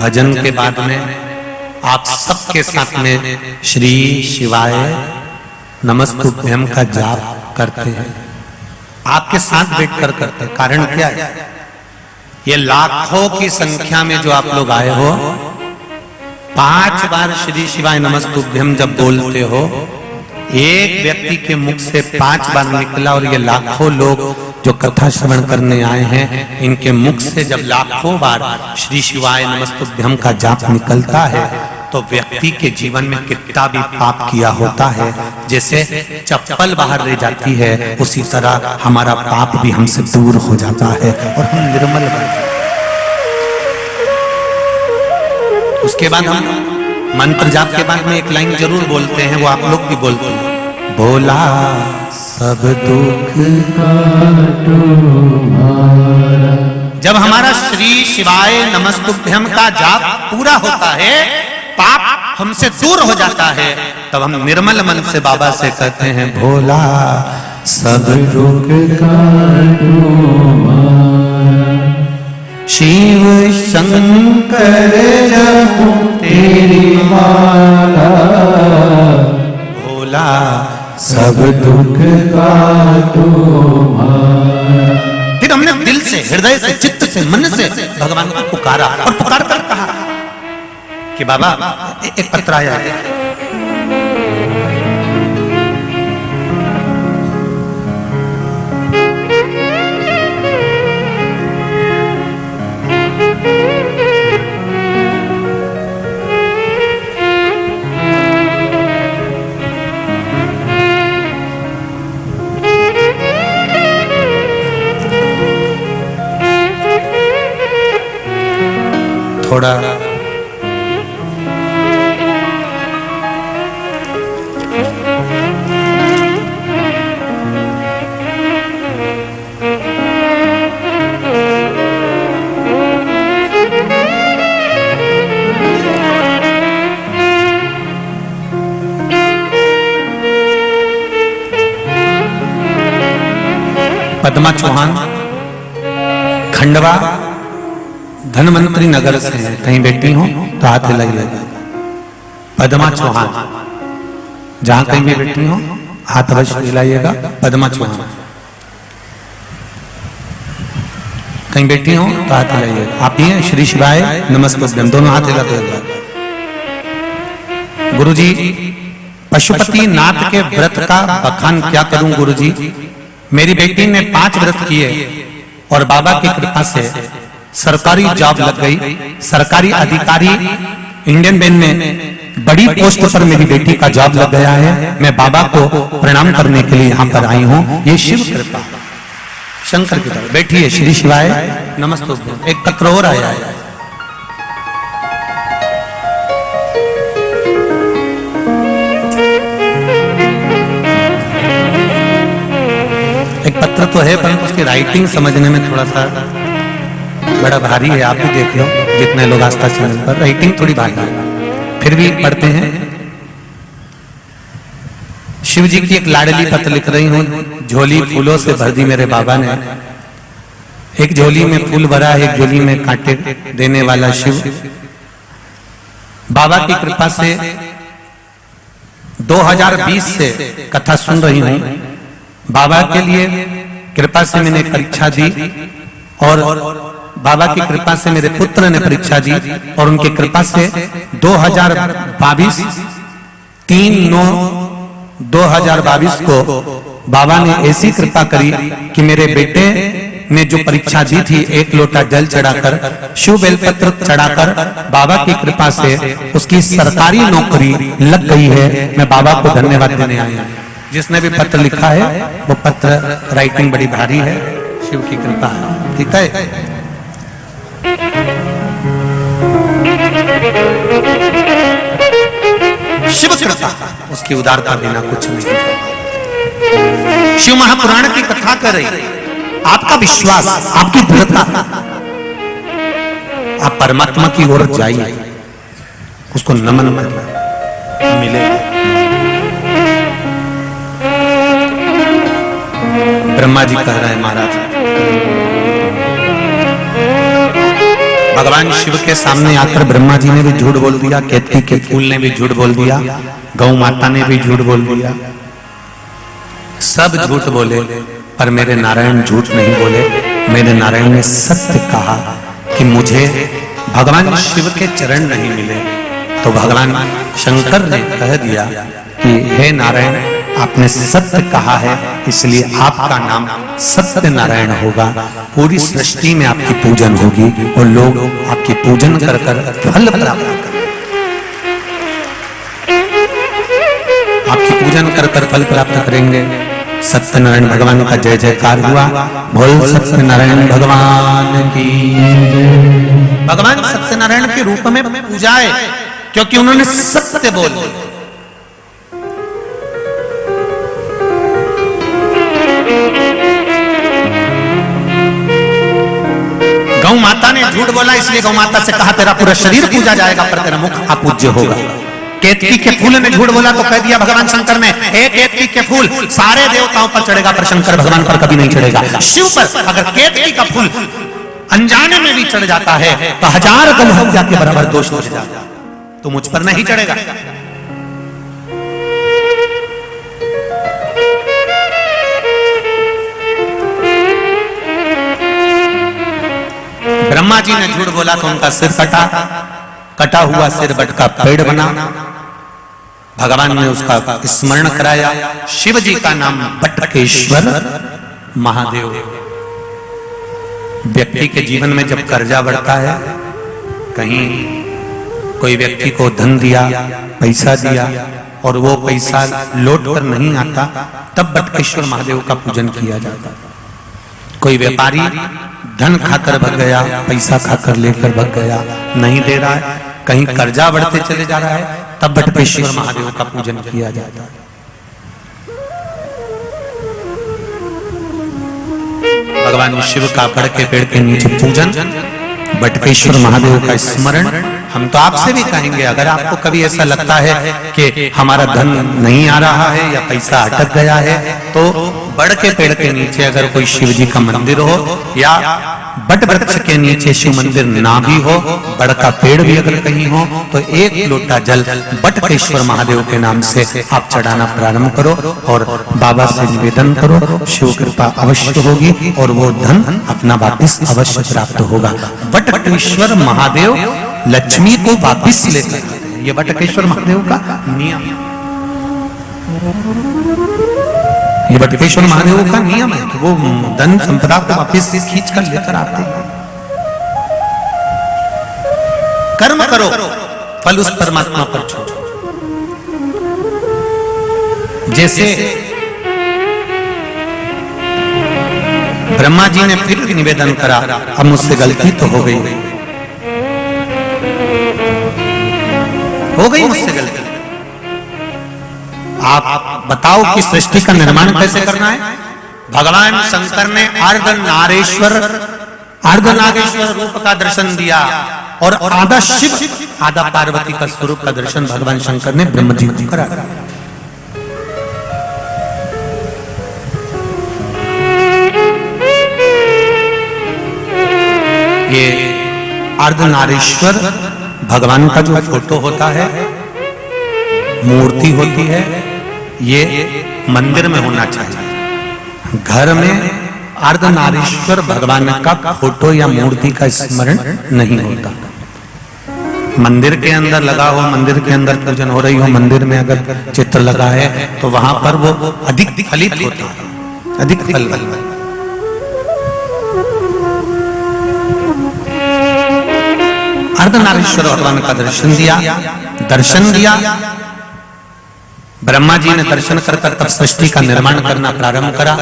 भजन के बाद में आप सबके साथ में श्री शिवाय नमस्तुभ्यम का जाप करते हैं। आपके साथ बैठकर करते हैं। कारण क्या है? ये लाखों की संख्या में जो आप लोग आए हो, 5 बार श्री शिवाय नमस्तुभ्यम जब बोलते हो, एक व्यक्ति के मुख से 5 बार निकला और ये लाखों लोग जो कथा श्रवण करने आए हैं, इनके मुख से जब लाखों बार श्री शिवाय नमस्तुभ्यम का जाप निकलता है तो व्यक्ति के जीवन में कितना भी पाप किया होता है, जैसे चप्पल बाहर रह जाती है, उसी तरह हमारा पाप भी हमसे दूर हो जाता है और हम निर्मल बनते हैं। उसके बाद हम मंत्र जाप के बाद में एक लाइन जरूर बोलते हैं, वो आप लोग भी बोलते हैं, भोला सब दुख जब हमारा श्री शिवाय नमस्तुभ्यम का जाप पूरा होता है, पाप हमसे दूर हो जाता है, तब हम निर्मल मन से बाबा से कहते हैं, भोला सब दुख शिव शंकर जपूं तेरी माला, भोला सब दुख काटो मारा। फिर हमने दिल से, हृदय से, चित्त से, मन से भगवान को पुकारा और पुकार कर कहा कि बाबा एक पत्र आया है, थोड़ा पद्मा चौहान खंडवा धनवंतरी नगर से है, कहीं बैठी हो तो हाथ हिलाइएगा। पद्मा चौहान, जहां कहीं भी बैठी हो हाथ अवश्य हिलाइएगा। पद्मा चौहान कहीं बैठी हो तो हाथ हिलाइएगा। आप ही हैं श्री शिवाय नमस्तुभ्यम, दोनों हाथ हिलाते हुए। गुरुजी, पशुपति नाथ के व्रत का बखान क्या करूं गुरुजी? मेरी बेटी ने 5 व्रत किए और बाबा की कृपा से सरकारी जॉब लग गई। सरकारी अधिकारी इंडियन बैंक में बड़ी पोस्ट पर मेरी बेटी का जॉब लग गया है। मैं बाबा को प्रणाम करने के लिए यहाँ पर आई हूँ। ये शिव कृपा, शंकर की तरफ बैठिए। श्री शिवाय नमस्तुभ्यम। एक पत्र और आया है, एक पत्र तो है परंतु उसकी राइटिंग समझने में थोड़ा सा बड़ा भारी है। आप भी देख लो, जितने लोग आस्था चैनल पर, राइटिंग थोड़ी भारी है, फिर भी पढ़ते हैं। शिव जी की एक लाडली पत्र लिख रही हूं। झोली फूलों से भर दी मेरे बाबा ने, एक झोली में फूल भरा, एक झोली में कांटे देने वाला शिव। बाबा की कृपा से 2020 से कथा सुन रही हूं। बाबा के लिए कृपा से मैंने परीक्षा दी और बाबा की कृपा से मेरे पुत्र ने परीक्षा दी और उनकी कृपा से 2022 3/9/2022 को बाबा ने ऐसी कृपा करी कि मेरे बेटे ने जो परीक्षा दी थी, 1 लोटा जल चढ़ाकर, शिव बेलपत्र चढ़ाकर, बाबा की कृपा से उसकी सरकारी नौकरी लग गई है। मैं बाबा को धन्यवाद देने आया हूं। जिसने भी पत्र लिखा है वो पत्र राइटिंग बड़ी भारी है, शिव की कृपा है। ठीक है, शिव कृपा, उसकी उदारता बिना कुछ नहीं। शिव महापुराण की कथा कर रही, आपका विश्वास, आपकी दृढ़ता, आप परमात्मा की ओर जाइए, उसको नमन मिलेगा। ब्रह्मा जी कह रहे हैं, महाराज भगवान शिव के सामने आकर ब्रह्मा जी ने भी झूठ बोल दिया, केतकी के फूल ने भी झूठ बोल दिया, गौ माता ने भी झूठ बोल दिया, सब झूठ बोले, पर मेरे नारायण झूठ नहीं बोले। मेरे नारायण ने सत्य कहा कि मुझे भगवान शिव के चरण नहीं मिले। तो भगवान शंकर ने कह दिया कि हे नारायण, आपने सत्य कहा है, इसलिए आपका नाम सत्य नारायण होगा। पूरी सृष्टि में आपकी पूजन होगी और लोग आपकी पूजन कर कर फल प्राप्त करेंगे। आपकी पूजन कर कर फल प्राप्त करेंगे। सत्यनारायण भगवान का जय जयकार हुआ। बोल सत्यनारायण भगवान की। भगवान सत्यनारायण के रूप में पूजाए क्योंकि उन्होंने सत्य बोल दिया। गौ माता ने झूठ बोला, इसलिए गौ माता से कहा तेरा पूरा शरीर पूजा जाएगा पर तेरा मुख अपूज्य होगा। केतकी के फूल ने झूठ बोला तो कह दिया भगवान शंकर ने, हे केतकी के फूल सारे देवताओं पर चढ़ेगा पर शंकर भगवान पर कभी नहीं चढ़ेगा। शिव पर अगर केतकी का फूल अनजाने में भी चढ़ जाता है तो 1000 गौ हत्या के बराबर दोष हो जाता, तो मुझ पर नहीं चढ़ेगा। ब्रह्मा जी ने झूठ बोला तो उनका सिर कटा, कटा हुआ सिर बट का पेड़ बना। भगवान ने उसका स्मरण कराया। शिव जी का नाम बटकेश्वर महादेव। व्यक्ति के जीवन में जब कर्जा बढ़ता है, कहीं कोई व्यक्ति को धन दिया, पैसा दिया और वो पैसा लौट कर नहीं आता, तब बटकेश्वर महादेव का पूजन किया जाता। कोई व्यापारी धन खाकर भग गया, पैसा खाकर लेकर भग गया, नहीं दे रहा है, कहीं कर्जा बढ़ते चले जा रहा है, तब बटकेश्वर महादेव का पूजन किया जाता है। भगवान शिव का बड़ के पेड़ के नीचे पूजन, बटकेश्वर महादेव का स्मरण। हम तो आपसे भी कहेंगे, अगर आपको कभी ऐसा लगता है कि हमारा धन नहीं आ रहा है या पैसा अटक गया है, तो बड़ के पेड़ के नीचे अगर कोई शिव जी का मंदिर हो या बट वृक्ष के नीचे शिव मंदिर ना भी हो, बड़ का पेड़ भी अगर कहीं हो, तो एक लोटा जल बटकेश्वर महादेव के नाम से आप चढ़ाना प्रारंभ करो और बाबा से निवेदन करो। शिव कृपा अवश्य होगी और वो धन अपना वापिस अवश्य प्राप्त होगा। बटकेश्वर महादेव लक्ष्मी को वापिस लेकर आते हैं। ये बटकेश्वर महादेव का नियम, ये बटकेश्वर महादेव का नियम है कि वो धन संपदा को वापिस खींच कर लेकर आते हैं। कर्म करो, फल उस परमात्मा पर छोड़ो। जैसे ब्रह्मा जी ने फिर निवेदन करा, अब मुझसे गलती तो हो गई मुझसे गलती, आप बताओ कि सृष्टि का निर्माण कैसे करना है। भगवान शंकर ने अर्धनारेश्वर रूप का दर्शन दिया और आधा शिव आधा पार्वती का स्वरूप का दर्शन भगवान शंकर ने ब्रह्म जी को करा। ये अर्धनारेश्वर भगवान का जो फोटो होता है, मूर्ति होती है, ये मंदिर में होना चाहिए। घर में अर्धनारीश्वर भगवान का फोटो या मूर्ति का स्मरण नहीं होता। मंदिर के अंदर लगा हो, मंदिर के अंदर पूजन हो रही हो, मंदिर में अगर चित्र लगा है तो वहां पर वो अधिक फलित होता है, अधिक फल। अर्धनारीश्वर भगवान का दर्शन दिया। ब्रह्मा जी ने दर्शन कर तब सृष्टि का निर्माण करना प्रारंभ करा।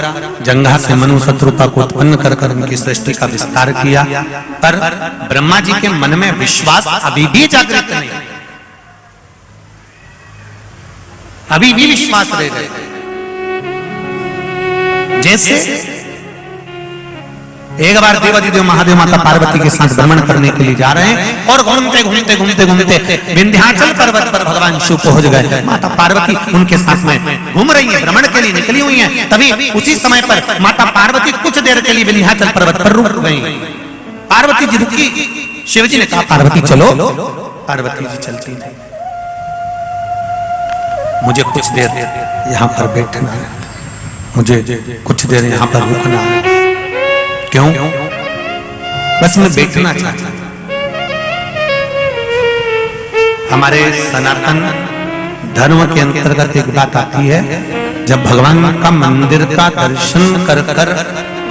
जंघा से मनु शत्रुपा को उत्पन्न कर उनकी सृष्टि का विस्तार किया, पर ब्रह्मा जी के मन में विश्वास अभी भी जागृत नहीं, अभी भी विश्वास रह गए। जैसे एक बार देवादिदेव महादेव माता पार्वती के साथ भ्रमण करने के लिए जा रहे हैं और घूमते विंध्याचल पर्वत पर भगवान शिव पहुंच गए। माता पार्वती उनके साथ में घूम रही है, भ्रमण के लिए निकली हुई है। तभी उसी समय पर माता पार्वती कुछ देर के लिए विंध्याचल पर्वत पर रुक गई। पार्वती जी रुकी शिव जी ने कहा पार्वती चलो। पार्वती जी चलती थी। मुझे कुछ देर यहां पर बैठना है, मुझे कुछ देर यहां पर रुकना है। क्यों? बस मैं बैठना चाहता हूं। हमारे सनातन धर्म के अंतर्गत एक बात आती है, जब भगवान का मंदिर का दर्शन कर कर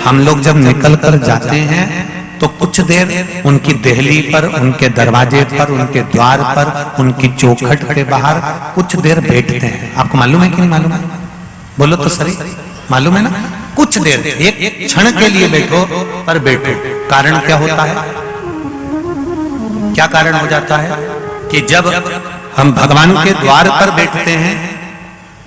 हम लोग जब निकल कर जाते हैं तो कुछ देर उनकी देहली पर, उनके दरवाजे पर, उनके द्वार पर, उनकी चौखट के बाहर कुछ देर बैठते हैं। आपको मालूम है कि नहीं मालूम है? बोलो तो सही, मालूम है ना? कुछ देर, एक क्षण के लिए बैठो, पर बैठो। कारण क्या होता है? क्या कारण हो जाता है कि जब हम भगवान के द्वार पर बैठते हैं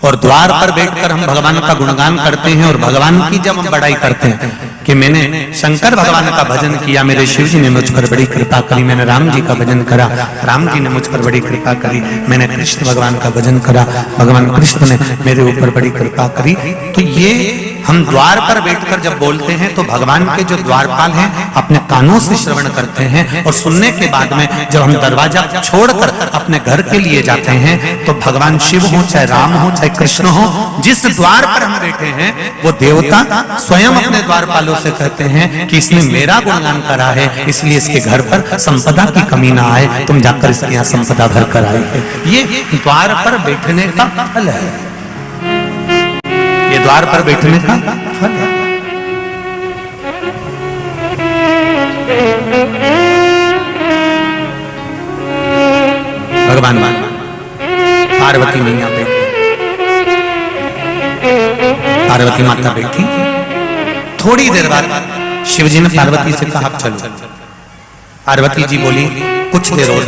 और द्वार पर बैठकर हम भगवान का गुणगान करते हैं और भगवान की जब हम बड़ाई करते हैं कि मैंने शंकर भगवान का भजन किया, मेरे शिव जी ने मुझ पर बड़ी कृपा करी, मैंने राम जी का भजन करा, राम जी ने मुझ पर बड़ी कृपा करी, मैंने कृष्ण भगवान का भजन करा, भगवान कृष्ण ने मेरे ऊपर बड़ी कृपा करी। तो ये हम द्वार पर बैठकर जब बोलते हैं तो भगवान के जो द्वारपाल हैं अपने कानों से श्रवण करते हैं, और सुनने के बाद में जब हम दरवाजा छोड़कर अपने घर के लिए जाते हैं तो भगवान शिव हो, चाहे राम हो, चाहे कृष्ण हो, जिस द्वार पर हम बैठे हैं वो देवता स्वयं अपने द्वारपालों से कहते हैं कि इसने मेरा गुणगान करा है, इसलिए इसके घर पर संपदा की कमी ना आए, तुम जाकर इसके यहाँ संपदा भर कर आए। ये द्वार पर बैठने का फल है, ये द्वार पर बैठने का फल है। भगवान पार्वती मैया बैठी, पार्वती माता बैठी। थोड़ी देर बाद शिव जी ने पार्वती से कहा चलो। पार्वती जी बोली कुछ देर और